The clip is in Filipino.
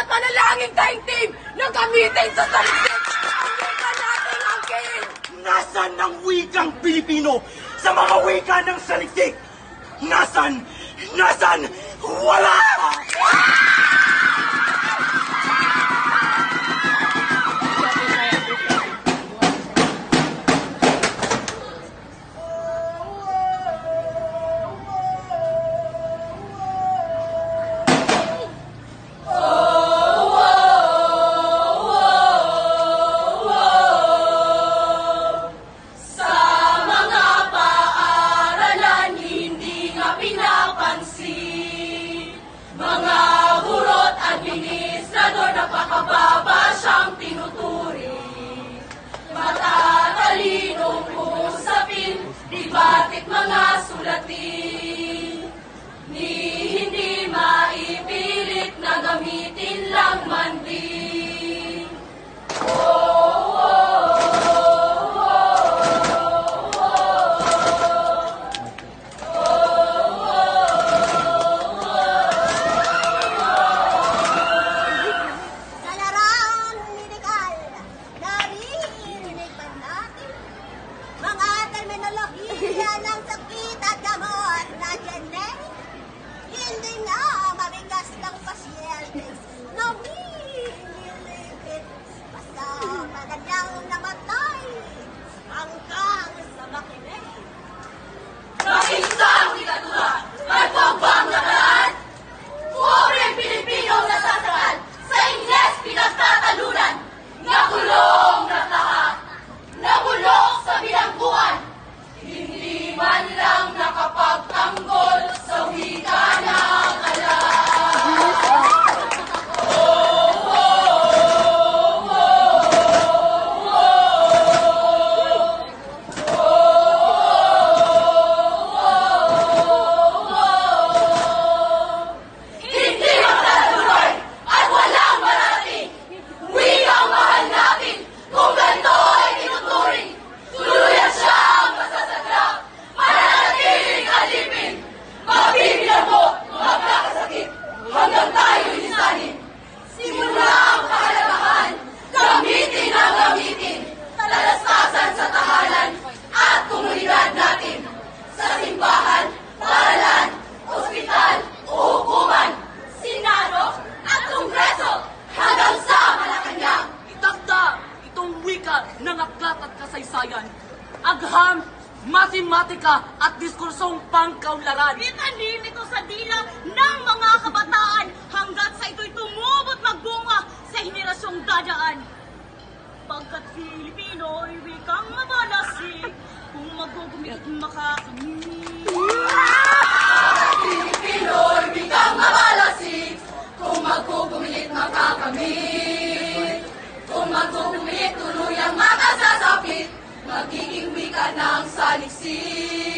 at manalangin daigdig na gamitin sa saliksik ang wika nating angkin. Nasaan ang wikang Pilipino sa mga wika ng saliksik? Nasaan? Nasaan? Wala! Mga gurot, administrador, napakababa siyang tinuturing. Matatalinong usapin, dibatik mga sulatin. Ni hindi maipilit na gamitin lang man din. Terminolohiya ng sakit at gamot na generic. Hindi na mabigas ng pasyente. Namimilipit. Basta magandang namatay. Hanggang sa makinig. Makinsang diktatura, may pagbang nakaraan. Pobre Pilipino nasasakal, sa Ingles pinagtatalunan. Nakulong na lahat, nabulok sa bilangguan. Hindi man lang nakapagtanggol sa wika ng alam. Hindi magtatuloy at walang marating. Wikang mahal natin kung ganito ay tinuturing. Tuluyan siyang masasadap, mananatiling alipin. Mabibilabo, magkakasakit, hanggang tayo'y lisanin. Simula ang kahalagahan, gamitin ang gamitin. Talastasan sa tahanan at komunidad natin. Sa simbahan, paaralan, ospital, hukuman, Senado at Kongreso, hanggang sa Malacanang. Itakda itong wika ng aklat at kasaysayan. Agham, matematika at diskursong pangkaunlaran. Itanim ito sa dila ng mga kabataan hanggat sa ito'y tumubot magbunga sa henerasyong dadaan. Pagkat Filipino ay wikang mabalasig, kung magugumit makakamit. Filipino ay wikang mabalasig, kung magugumit makakamit. Kung magugumit tuluyang makasasapit, magiging wika ng saliksik.